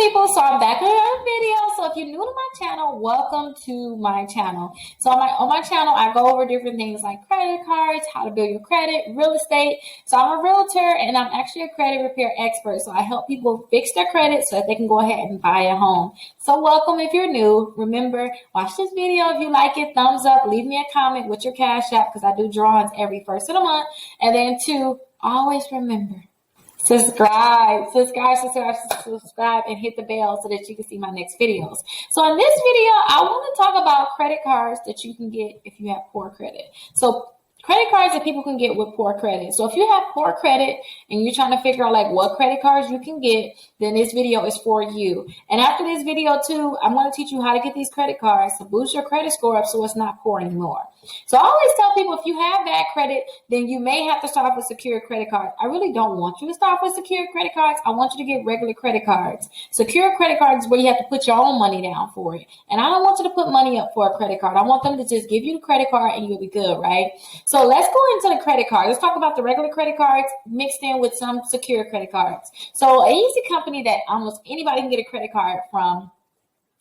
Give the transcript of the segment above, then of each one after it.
people, so I'm back with another video. So if you're new to my channel, welcome to my channel. So on my channel, I go over different things like credit cards, how to build your credit, real estate. So I'm a realtor and I'm actually a credit repair expert. So I help people fix their credit so that they can go ahead and buy a home. So welcome if you're new. Remember, watch this video if you like it, thumbs up, leave me a comment with your Cash App because I do drawings every first of the month. And then two, always remember, subscribe, and hit the bell so that you can see my next videos. So in this video, I want to talk about credit cards that you can get if you have poor credit. So credit cards that people can get with poor credit. So if you have poor credit and you're trying to figure out like what credit cards you can get, then this video is for you. And after this video too, I'm going to teach you how to get these credit cards to boost your credit score up so it's not poor anymore. So I always tell people if you have bad credit, then you may have to start off with secured credit cards. I really don't want you to start with secured credit cards. I want you to get regular credit cards. Secured credit cards is where you have to put your own money down for it. And I don't want you to put money up for a credit card. I want them to just give you the credit card and you'll be good, right? So let's go into the credit card. Let's talk about the regular credit cards mixed in with some secured credit cards. So an easy company that almost anybody can get a credit card from,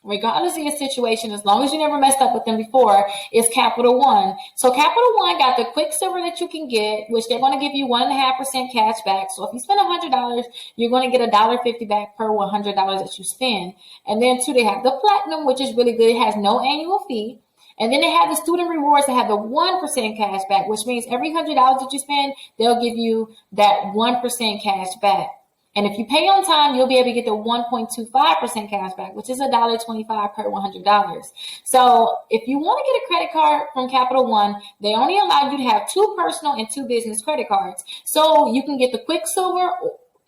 regardless of your situation, as long as you never messed up with them before, is Capital One. So Capital One got the Quicksilver that you can get, which they're going to give you 1.5% cash back. So if you spend $100, you're going to get $1.50 back per $100 that you spend. And then two, they have the Platinum, which is really good. It has no annual fee. And then they have the student rewards that have the 1% cash back, which means every $100 that you spend, they'll give you that 1% cash back. And if you pay on time, you'll be able to get the 1.25% cash back, which is $1.25 per $100. So if you want to get a credit card from Capital One, they only allow you to have 2 personal and 2 business credit cards. So you can get the Quicksilver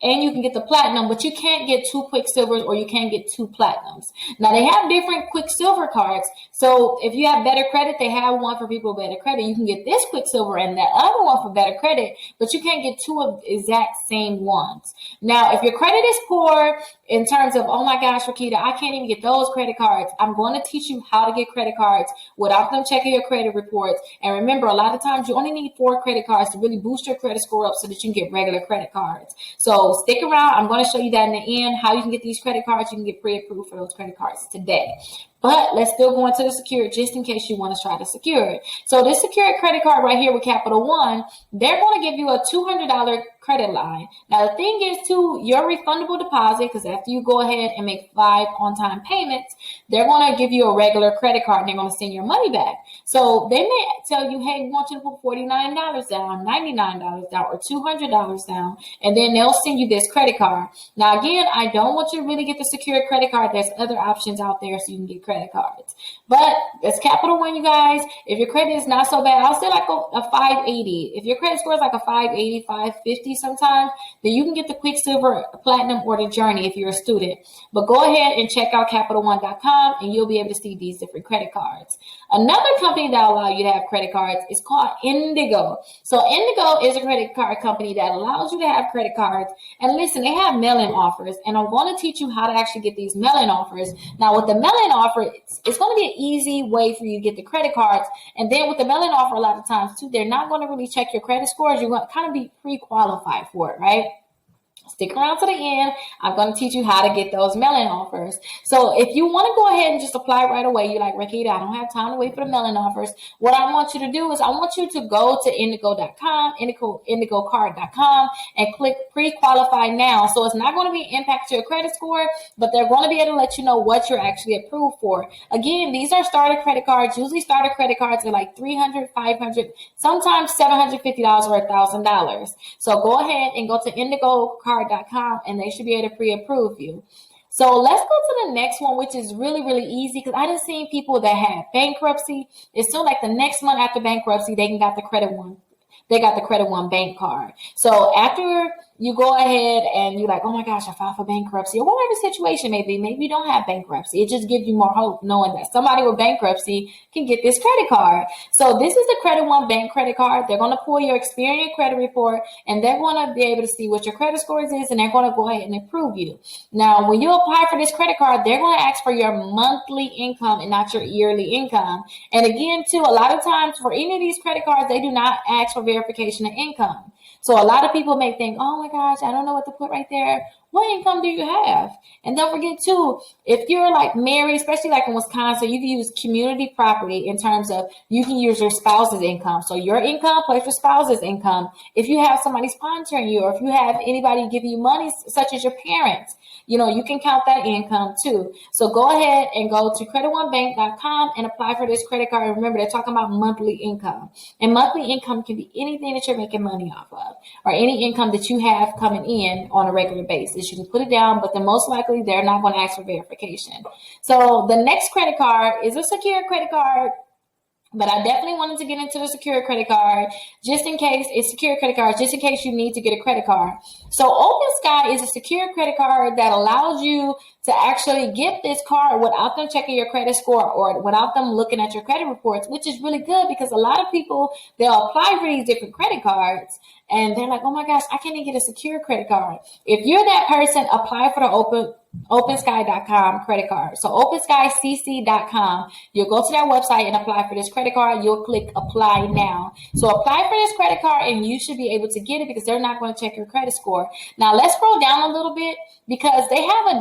and you can get the Platinum, but you can't get 2 Quicksilvers or you can't get 2 Platinums. Now, they have different Quicksilver cards. So if you have better credit, they have one for people with better credit. You can get this Quicksilver and that other one for better credit, but you can't get 2 of the exact same ones. Now, if your credit is poor in terms of, oh my gosh, Rickita, I can't even get those credit cards, I'm going to teach you how to get credit cards without them checking your credit reports. And remember, a lot of times you only need 4 credit cards to really boost your credit score up so that you can get regular credit cards. So stick around. I'm going to show you that in the end, how you can get these credit cards. You can get pre-approved for those credit cards today. But let's still go into the secured just in case you want to try to secure it. So this secured credit card right here with Capital One, they're going to give you a $200 credit line. Now, the thing is, too, your refundable deposit, because after you go ahead and make 5 on-time payments, they're going to give you a regular credit card and they're going to send your money back. So they may tell you, hey, we want you to put $49 down, $99 down, or $200 down, and then they'll send you this credit card. Now, again, I don't want you to really get the secured credit card. There's other options out there so you can get credit cards. But it's Capital One, you guys. If your credit is not so bad, I'll say like a 580. If your credit score is like a 580, 550 sometimes, then you can get the Quicksilver, Platinum, or the Journey if you're a student. But go ahead and check out CapitalOne.com and you'll be able to see these different credit cards. Another company that allows you to have credit cards is called Indigo. So Indigo is a credit card company that allows you to have credit cards. And listen, they have mail-in offers, and I'm going to teach you how to actually get these mail-in offers. Now, with the mail-in offer, it's going to be an easy way for you to get the credit cards. And then with the mail-in offer, a lot of times too, they're not going to really check your credit scores. You're going to kind of be pre-qualified for it, right? Stick around to the end. I'm going to teach you how to get those mail-in offers. So if you want to go ahead and just apply right away, you're like, Rickita, I don't have time to wait for the mail-in offers. What I want you to do is I want you to go to Indigo.com, IndigoCard.com, and click pre-qualify now. So it's not going to be an impact to your credit score, but they're going to be able to let you know what you're actually approved for. Again, these are starter credit cards. Usually starter credit cards are like $300, $500, sometimes $750 or $1,000. So go ahead and go to IndigoCard.com and they should be able to pre-approve you. So let's go to the next one, which is really, really easy because I done seen people that had bankruptcy. It's still like the next month after bankruptcy, they got the Credit One. They got the Credit One bank card. So after you go ahead and you're like, oh my gosh, I filed for bankruptcy, or whatever the situation may be. Maybe you don't have bankruptcy. It just gives you more hope knowing that somebody with bankruptcy can get this credit card. So this is the Credit One bank credit card. They're going to pull your Experian credit report, and they're going to be able to see what your credit scores is, and they're going to go ahead and approve you. Now, when you apply for this credit card, they're going to ask for your monthly income and not your yearly income. And again, too, a lot of times for any of these credit cards, they do not ask for verification of income. So a lot of people may think, oh my gosh, I don't know what to put right there. what income do you have? And don't forget too, if you're like married, especially like in Wisconsin, you can use community property in terms of you can use your spouse's income. So your income plus your spouse's income. If you have somebody sponsoring you, or if you have anybody giving you money, such as your parents, you can count that income too. So go ahead and go to creditonebank.com and apply for this credit card. And remember, they're talking about monthly income. And monthly income can be anything that you're making money off of, or any income that you have coming in on a regular basis. You can put it down, but then most likely they're not going to ask for verification. So the next credit card is a secure credit card. But I definitely wanted to get into the secure credit card just in case it's secure credit card, just in case you need to get a credit card. So Open Sky is a secure credit card that allows you to actually get this card without them checking your credit score or without them looking at your credit reports, which is really good because a lot of people, they'll apply for these different credit cards and they're like, oh my gosh, I can't even get a secure credit card. If you're that person, apply for the OpenSky.com credit card. So OpenSkyCC.com. You'll go to their website and apply for this credit card. You'll click apply now. So apply for this credit card and you should be able to get it because they're not going to check your credit score. Now let's scroll down a little bit because they have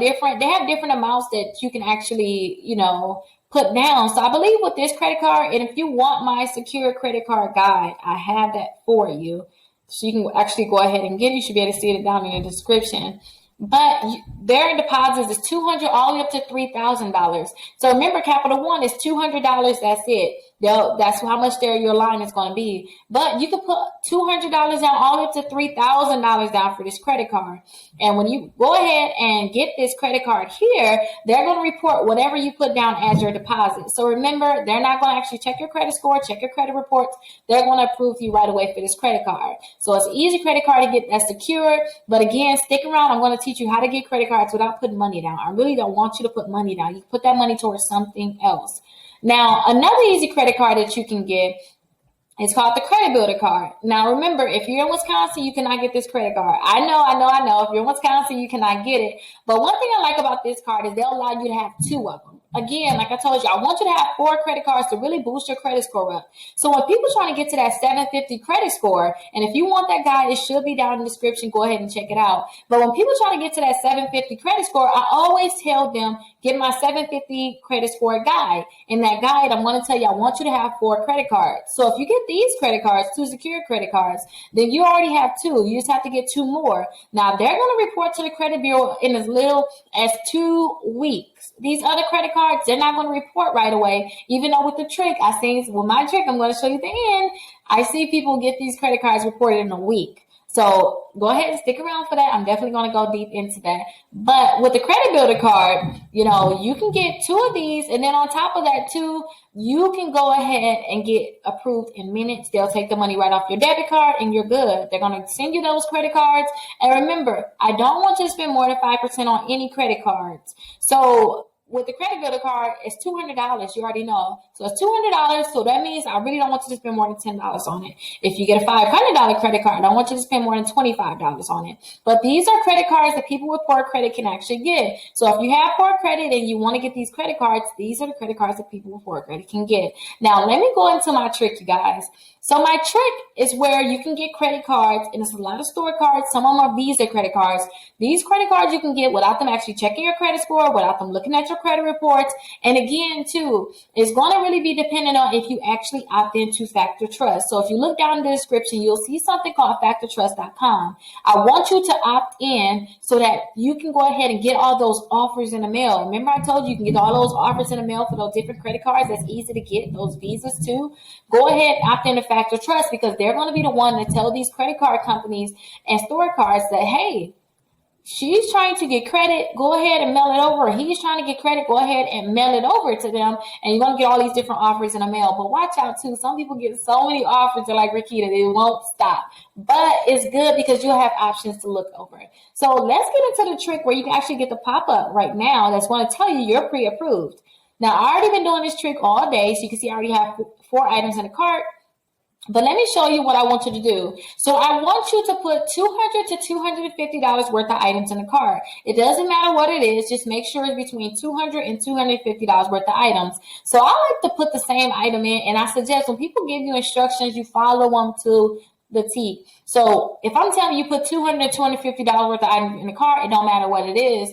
different amounts that you can actually, put down. So I believe with this credit card, and if you want my secure credit card guide, I have that for you. So you can actually go ahead and get it. You should be able to see it down in the description. But their deposits is $200 all the way up to $3,000. So remember, Capital One is $200. That's it. That's how much your line is going to be. But you can put $200 down all the way up to $3,000 down for this credit card. And when you go ahead and get this credit card here, they're going to report whatever you put down as your deposit. So remember, they're not going to actually check your credit score, check your credit reports. They're going to approve you right away for this credit card. So it's an easy credit card to get that's secure. But again, stick around. I'm going to teach you how to get credit cards without putting money down. I really don't want you to put money down. You put that money towards something else. Now, another easy credit card that you can get is called the Credit Builder card. Now, remember, if you're in Wisconsin, you cannot get this credit card. I know. If you're in Wisconsin, you cannot get it. But one thing I like about this card is they'll allow you to have two of them. Again, like I told you, I want you to have 4 credit cards to really boost your credit score up. So when people trying to get to that 750 credit score, and if you want that guide, it should be down in the description. Go ahead and check it out. But when people try to get to that 750 credit score, I always tell them, get my 750 credit score guide. In that guide, I'm going to tell you, I want you to have 4 credit cards. So if you get these credit cards, 2 secure credit cards, then you already have 2. You just have to get 2 more. Now, they're going to report to the credit bureau in as little as 2 weeks. These other credit cards, they're not going to report right away, even though with the trick, with my trick, I'm going to show you at the end, I see people get these credit cards reported in a week. So go ahead and stick around for that. I'm definitely going to go deep into that. But with the Credit Builder card, you can get 2 of these. And then on top of that, too, you can go ahead and get approved in minutes. They'll take the money right off your debit card and you're good. They're going to send you those credit cards. And remember, I don't want you to spend more than 5% on any credit cards. So with the Credit Builder card, it's $200. You already know. So it's $200. So that means I really don't want you to spend more than $10 on it. If you get a $500 credit card, I don't want you to spend more than $25 on it. But these are credit cards that people with poor credit can actually get. So if you have poor credit and you want to get these credit cards, these are the credit cards that people with poor credit can get. Now, let me go into my trick, you guys. So my trick is where you can get credit cards, and it's a lot of store cards. Some of them are Visa credit cards. These credit cards you can get without them actually checking your credit score, without them looking at your credit reports. And again, too, it's going to really be dependent on if you actually opt into Factor Trust. So if you look down in the description, you'll see something called FactorTrust.com. I want you to opt in so that you can go ahead and get all those offers in the mail. Remember I told you you can get all those offers in the mail for those different credit cards. That's easy to get, those Visas too. Go ahead, opt into Factor Trust because they're going to be the one that tell these credit card companies and store cards that, hey, she's trying to get credit, go ahead and mail it over. He's trying to get credit, go ahead and mail it over to them. And you're going to get all these different offers in the mail. But watch out, too. Some people get so many offers, they're like, Rickita, they won't stop. But it's good because you'll have options to look over. So let's get into the trick where you can actually get the pop-up right now that's going to tell you you're pre-approved. Now, I already been doing this trick all day. So you can see I already have 4 items in the cart. But let me show you what I want you to do. So I want you to put $200 to $250 worth of items in the cart. It doesn't matter what it is. Just make sure it's between $200 and $250 worth of items. So I like to put the same item in. And I suggest when people give you instructions, you follow them to the T. So if I'm telling you put $200 to $250 worth of items in the cart, it don't matter what it is.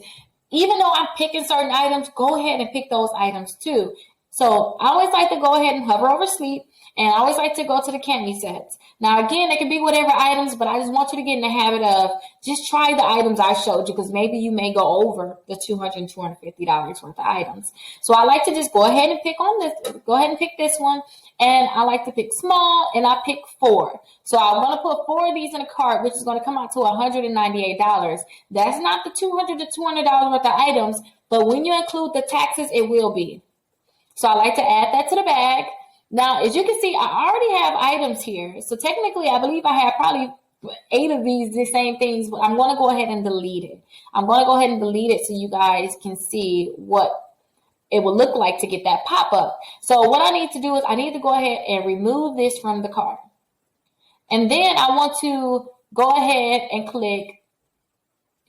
Even though I'm picking certain items, go ahead and pick those items too. So I always like to go ahead and hover over sleep, and I always like to go to the candy sets. Now, again, it can be whatever items, but I just want you to get in the habit of just try the items I showed you, because maybe you may go over the $200, $250 worth of items. So I like to just go ahead and pick on this. Go ahead and pick this one. And I like to pick small, and I pick 4. So I want to put 4 of these in a cart, which is going to come out to $198. That's not the $200 to $200 worth of items, but when you include the taxes, it will be. So I like to add that to the bag. Now, as you can see, I already have items here. So technically, I believe I have probably 8 of these, the same things, but I'm going to go ahead and delete it. I'm going to go ahead and delete it so you guys can see what it will look like to get that pop-up. So what I need to do is I need to go ahead and remove this from the cart. And then I want to go ahead and click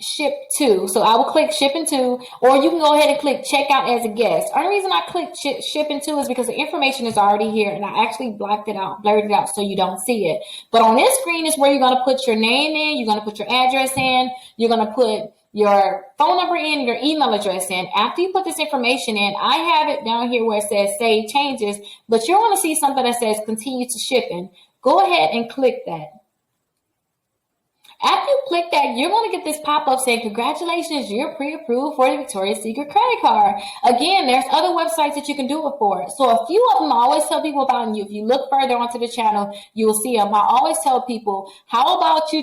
ship to. So I will click shipping to, or you can go ahead and click checkout as a guest. The only reason I click shipping to is because the information is already here, and I actually blurred it out so you don't see it. But on this screen is where you're going to put your name in, you're going to put your address in, you're going to put your phone number in, your email address in. After you put this information in, I have it down here where it says save changes, but you're going to see something that says continue to shipping. Go ahead and click that. After you click that, you're going to get this pop-up saying, congratulations, you're pre-approved for the Victoria's Secret credit card. Again, there's other websites that you can do it for. So a few of them I always tell people about, and if you look further onto the channel, you will see them. I always tell people, how about you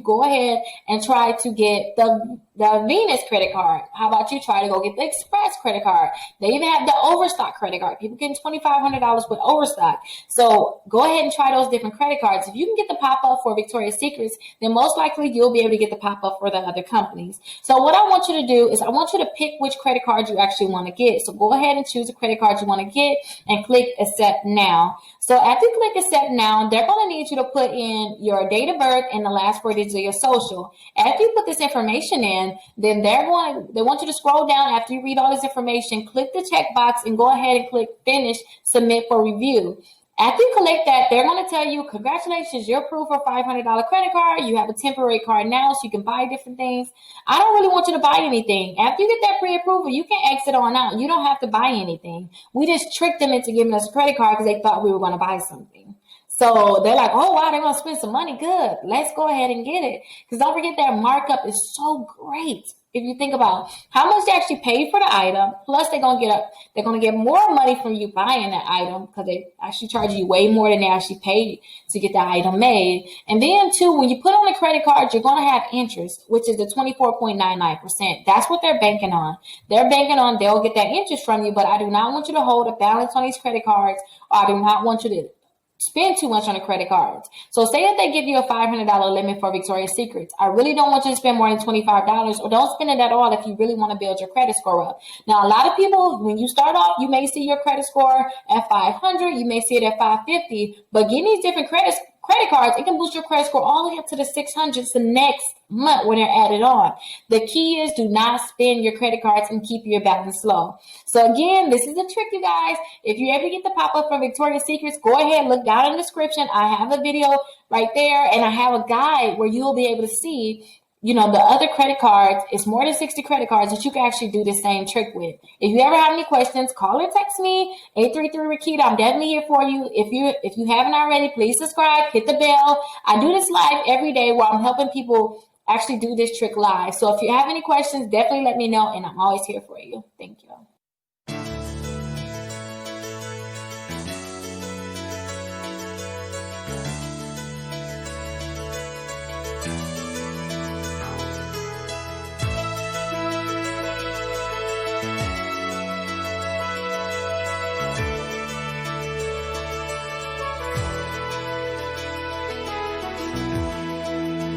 go ahead and try to get the Venus credit card? How about you try to go get the Express credit card? They even have the Overstock credit card. People getting $2,500 with Overstock. So go ahead and try those different credit cards. If you can get the pop-up for Victoria's Secrets, then most likely you'll be able to get the pop-up for the other companies. So what I want you to do is I want you to pick which credit card you actually want to get. So go ahead and choose a credit card you want to get and click accept now. So after you click accept now, they're going to need you to put in your date of birth and the last 4 digits of your social. After you put this information in, then they want you to scroll down after you read all this information, click the checkbox and go ahead and click finish, submit for review. After you collect that, they're going to tell you, congratulations, you're approved for a $500 credit card. You have a temporary card now, so you can buy different things. I don't really want you to buy anything. After you get that pre-approval, you can exit on out. You don't have to buy anything. We just tricked them into giving us a credit card because they thought we were going to buy something. So they're like, oh, wow, they're going to spend some money. Good. Let's go ahead and get it. Because don't forget that markup is so great. If you think about how much they actually paid for the item, plus they're going to get more money from you buying that item because they actually charge you way more than they actually paid to get that item made. And then too, when you put on a credit card, you're going to have interest, which is the 24.99%. That's what they're banking on. They're banking on they'll get that interest from you, but I do not want you to hold a balance on these credit cards, or I do not want you to spend too much on the credit cards. So say that they give you a $500 limit for Victoria's Secrets. I really don't want you to spend more than $25, or don't spend it at all if you really want to build your credit score up. Now, a lot of people, when you start off, you may see your credit score at 500, you may see it at 550, but getting these different credit cards, it can boost your credit score all the way up to the 600s the next month when they're added on. The key is do not spend your credit cards and keep your balance low. So again, this is a trick, you guys. If you're able to get the pop-up from Victoria's Secrets, go ahead, look down in the description. I have a video right there, and I have a guide where you'll be able to see, the other credit cards. It's more than 60 credit cards that you can actually do the same trick with. If you ever have any questions, call or text me, 833-Rickita. I'm definitely here for you. If you haven't already, please subscribe, hit the bell. I do this live every day where I'm helping people actually do this trick live. So if you have any questions, definitely let me know, and I'm always here for you. Thank you.